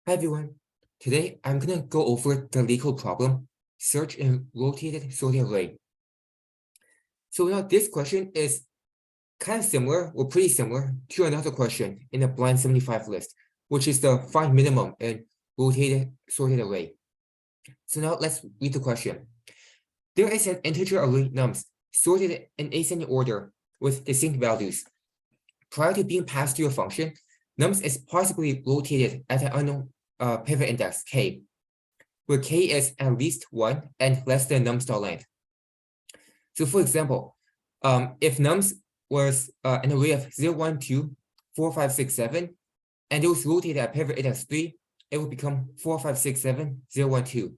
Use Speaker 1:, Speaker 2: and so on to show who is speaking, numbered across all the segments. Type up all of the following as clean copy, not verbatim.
Speaker 1: Hi everyone. Today I'm gonna go over the LeetCode problem, search in rotated sorted array. So now this question is kind of similar or pretty similar to another question in the blind 75 list, which is the find minimum in rotated sorted array. So now let's read the question. There is an integer array nums sorted in ascending order with distinct values. Prior to being passed to a function, nums is possibly rotated at an unknown pivot index k, where k is at least 1 and less than num star length. So for example, if nums was an array of 0, 1, 2, 4, 5, 6, 7, and it was rotated at pivot index 3, it would become 4, 5, 6, 7, 0, 1, 2.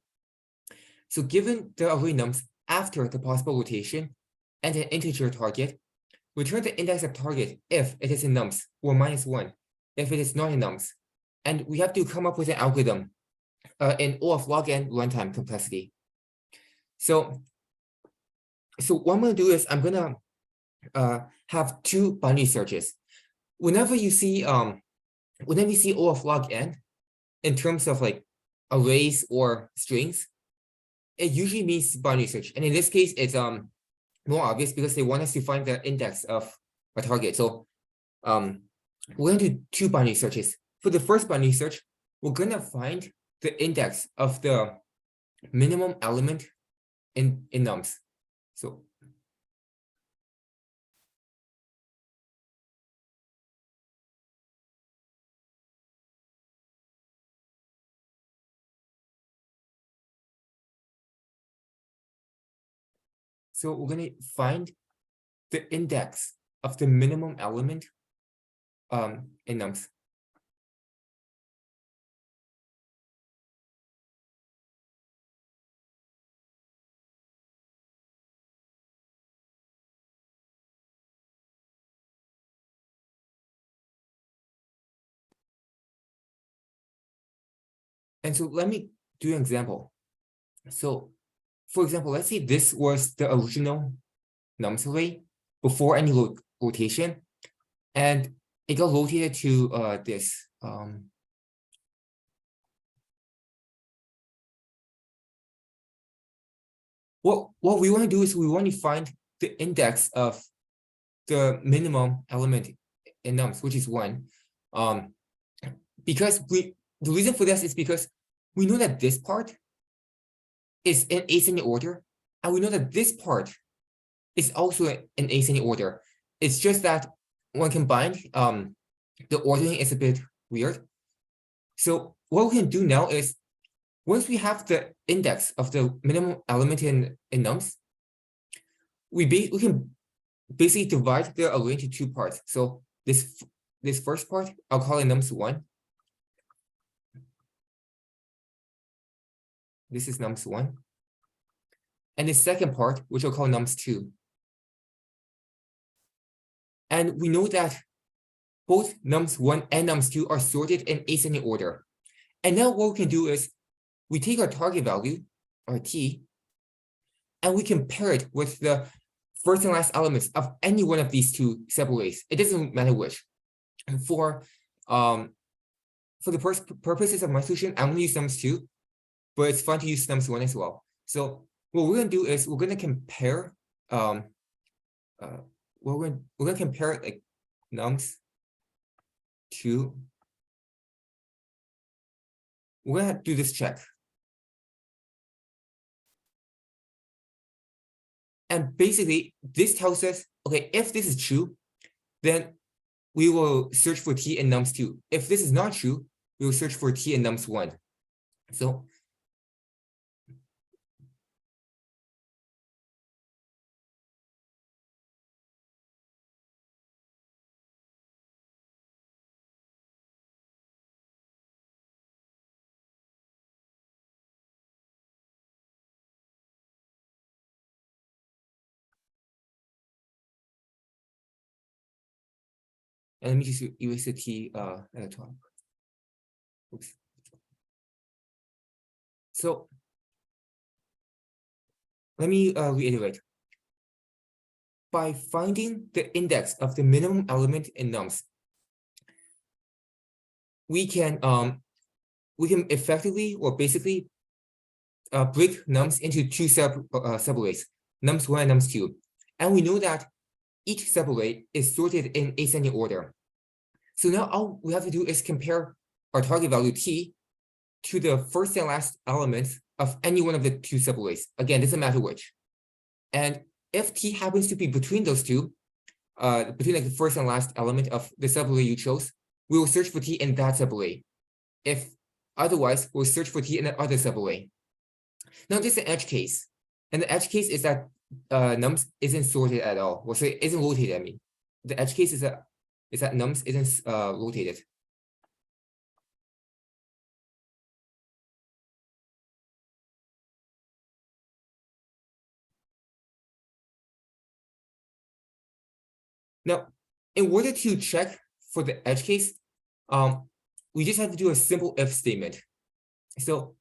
Speaker 1: So given the array nums after the possible rotation and an integer target, return the index of target if it is in nums, or -1 if it is not in nums. And we have to come up with an algorithm in O of log n runtime complexity. So what I'm going to do is I'm going to have two binary searches. Whenever you see O of log n in terms of like arrays or strings, it usually means binary search. And in this case, it's more obvious because they want us to find the index of a target. So we're going to do two binary searches. For the first binary search, we're going to find the index of the minimum element in nums. So we're going to find the index of the minimum element in nums. And so let me do an example. So for example, let's say this was the original nums array before any rotation, and it got rotated to this. What we want to do is we want to find the index of the minimum element in nums, which is 1. Because the reason for this is because we know that this part is in ascending order, and we know that this part is also in ascending order. It's just that when combined, the ordering is a bit weird. So what we can do now is, once we have the index of the minimum element in nums, we can basically divide the array into two parts. So this first part, I'll call it nums1. This is nums1. And the second part, which I'll call nums2. And we know that both nums1 and nums2 are sorted in ascending order. And now what we can do is we take our target value, our t, and we compare it with the first and last elements of any one of these two subarrays. It doesn't matter which. And for the purposes of my solution, I'm going to use nums2, but it's fun to use nums1 as well. So what we're going to do is we're going to compare we're going to compare like nums2. We're going to do this check. And basically, this tells us, okay, if this is true, then we will search for t in nums2. If this is not true, we will search for t in nums1. So and let me just erase the t at the top. Oops. So let me reiterate. By finding the index of the minimum element in nums, we can we can effectively or basically break nums into two subarrays, nums1 and nums2. And we know that each subarray is sorted in ascending order. So now all we have to do is compare our target value t to the first and last elements of any one of the two subarrays. Again, doesn't matter which. And if t happens to be between those two, between like the first and last element of the subarray you chose, we will search for t in that subarray. If otherwise, we'll search for t in the other subarray. Now, this is an edge case. And the edge case is that nums isn't sorted at all. Well, so it isn't rotated, I mean. The edge case is that nums isn't rotated. Now, in order to check for the edge case, we just have to do a simple if statement. So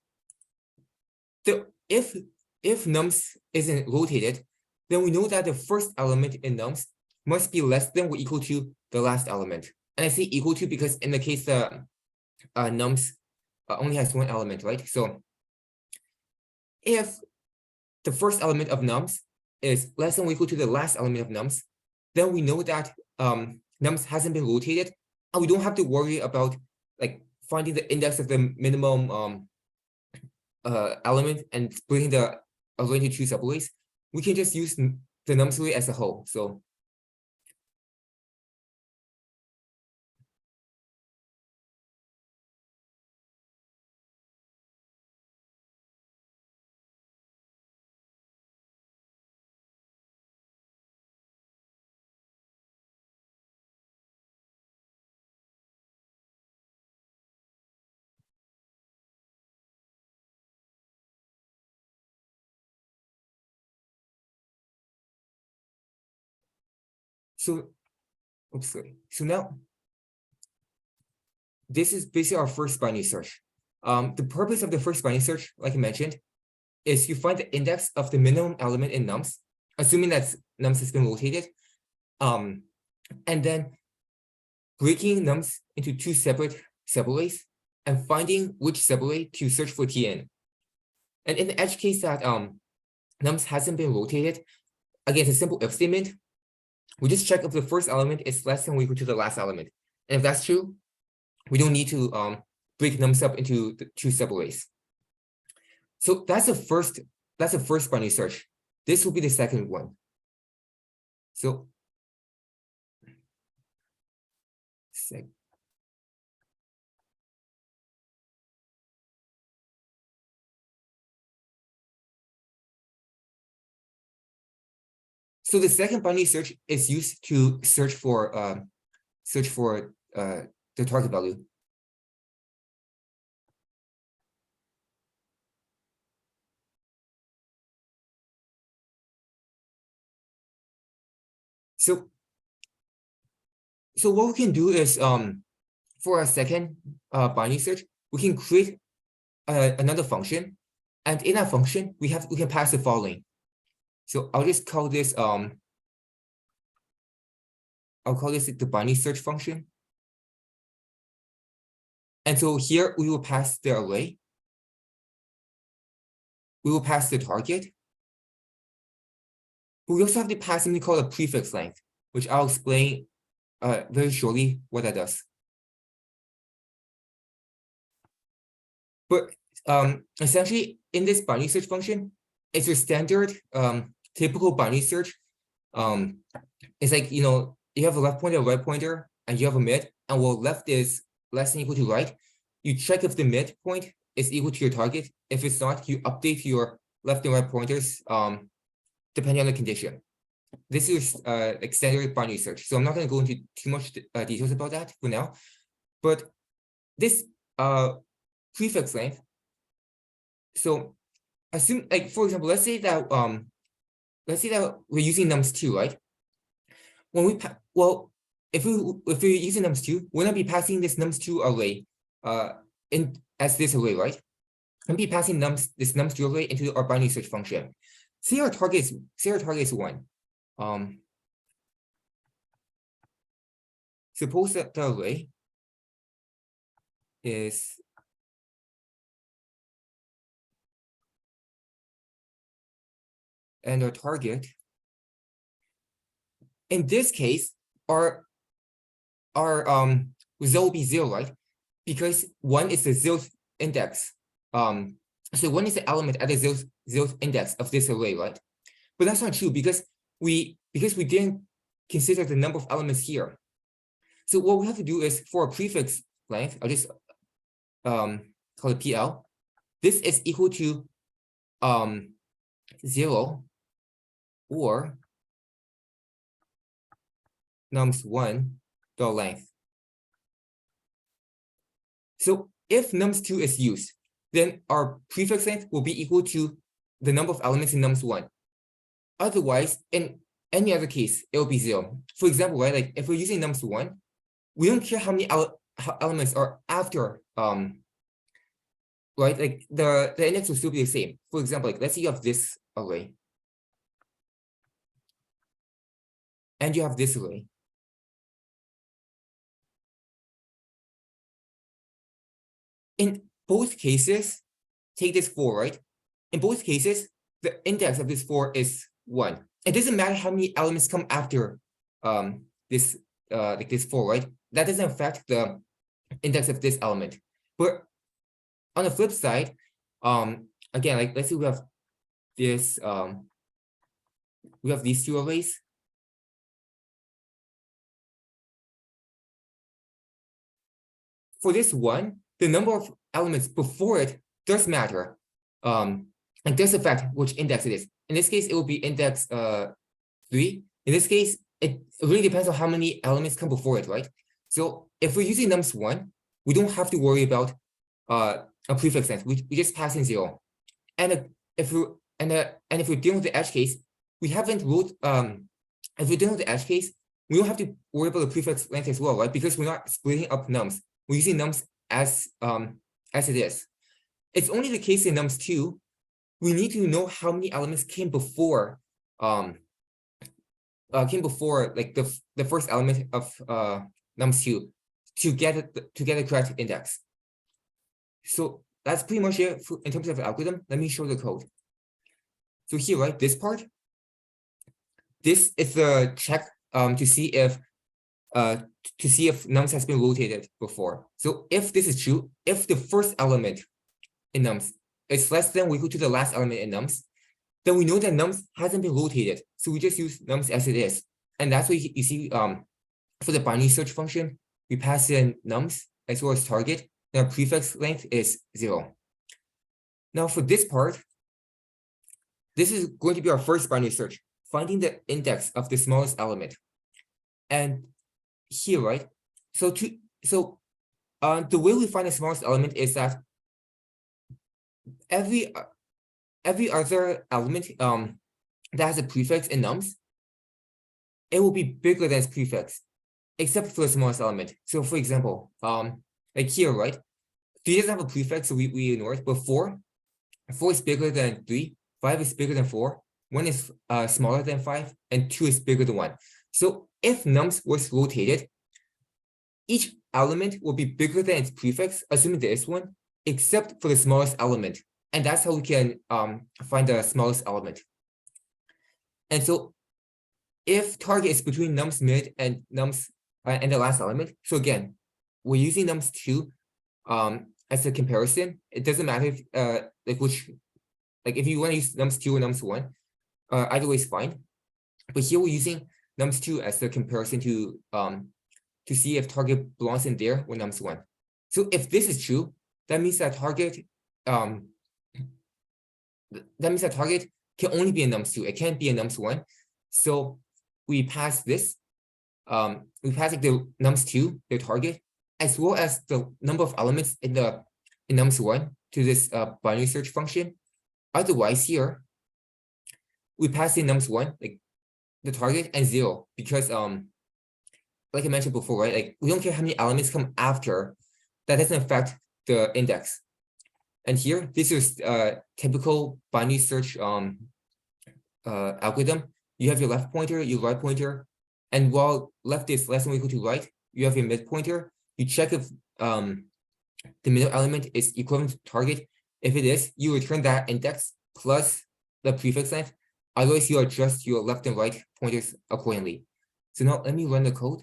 Speaker 1: if nums isn't rotated, then we know that the first element in nums must be less than or equal to the last element. And I say equal to because in the case the nums only has one element, right? So if the first element of nums is less than or equal to the last element of nums, then we know that nums hasn't been rotated, and we don't have to worry about like finding the index of the minimum element and splitting the array into two subarrays. We can just use the nums array as a whole. So now this is basically our first binary search. The purpose of the first binary search, like I mentioned, is you find the index of the minimum element in nums, assuming that nums has been rotated, and then breaking nums into two separate subarrays and finding which subarray to search for t in. And in the edge case that nums hasn't been rotated, again, it's a simple if statement. We just check if the first element is less than or equal to the last element. And if that's true, we don't need to break nums up into the two subarrays. So that's the first binary search. This will be the second one. So the second binary search is used to search for the target value. So what we can do is for a second binary search, we can create another function, and in that function we can pass the following. So I'll just call this I'll call this the binary search function. And so here we will pass the array. We will pass the target. We also have to pass something called a prefix length, which I'll explain very shortly what that does. But essentially, in this binary search function, it's your standard typical binary search. It's like, you have a left pointer, a right pointer, and you have a mid, and while left is less than or equal to right, you check if the midpoint is equal to your target. If it's not, you update your left and right pointers depending on the condition. This is standard binary search, so I'm not going to go into too much details about that for now. But this prefix length, so assume, like, for example, let's say that we're using nums2, right? When we if we're using nums2, we're gonna be passing this nums2 array in as this array, right? And be passing this nums2 array into our binary search function. Say our target is 1. Suppose that the array is and our target. In this case, our result will be 0, right? Because 1 is the 0th index. So 1 is the element at the 0th index of this array, right? But that's not true because we didn't consider the number of elements here. So what we have to do is for a prefix length, I'll just call it PL. This is equal to 0 or nums1 dot length. So if nums2 is used, then our prefix length will be equal to the number of elements in nums1. Otherwise, in any other case, it will be 0. For example, right, like if we're using nums1, we don't care how many elements are after, right? Like the index will still be the same. For example, like let's say you have this array, and you have this array. In both cases, take this 4, right? In both cases, the index of this 4 is 1. It doesn't matter how many elements come after this like this 4, right? That doesn't affect the index of this element. But on the flip side, again, like let's say we have this we have these two arrays. For this one, the number of elements before it does matter, and does affect which index it is. In this case, it will be index 3. In this case, it really depends on how many elements come before it, right? So if we're using nums1, we don't have to worry about a prefix length. We just pass in 0. And if we're dealing with the edge case, we haven't wrote if we're dealing with the edge case, we don't have to worry about the prefix length as well, right? Because we're not splitting up nums. We're using nums as it is. It's only the case in nums2. We need to know how many elements came before like the first element of nums2 to get the correct index. So that's pretty much it in terms of the algorithm. Let me show the code. So here, right, this part, this is the check to see if nums has been rotated before. So if this is true, if the first element in nums is less than or equal to the last element in nums, then we know that nums hasn't been rotated. So we just use nums as it is. And that's what you see for the binary search function, we pass in nums as well as target, and our prefix length is 0. Now for this part, this is going to be our first binary search, finding the index of the smallest element. And here, right? So the way we find the smallest element is that every other element that has a prefix in nums, it will be bigger than its prefix, except for the smallest element. So for example, like here, right? 3 doesn't have a prefix, so we ignore it. But 4 is bigger than 3, 5 is bigger than 4, 1 is smaller than 5, and 2 is bigger than 1. So if nums was rotated, each element will be bigger than its prefix, assuming there is one, except for the smallest element. And that's how we can find the smallest element. And so if target is between nums mid and nums and the last element, so again, we're using nums2 as a comparison. It doesn't matter if if you want to use nums2 or nums1, either way is fine. But here we're using nums2 as a comparison to see if target belongs in there or nums1. So if this is true, that means that target can only be a nums2. It can't be a nums1. So we pass this. We pass like the nums2, the target, as well as the number of elements in nums1 to this binary search function. Otherwise, here we pass in nums1, like the target, and 0, because like I mentioned before, right? Like we don't care how many elements come after. That doesn't affect the index. And here, this is a typical binary search algorithm. You have your left pointer, your right pointer, and while left is less than or equal to right, you have your mid pointer. You check if the middle element is equivalent to target. If it is, you return that index plus the prefix length. Otherwise, you adjust your left and right pointers accordingly. So now let me run the code.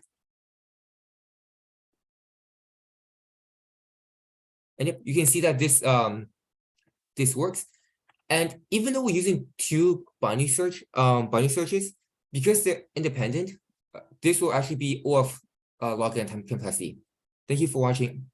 Speaker 1: And yep, you can see that this works. And even though we're using two binary searches, because they're independent, this will actually be O of log n times complexity. Thank you for watching.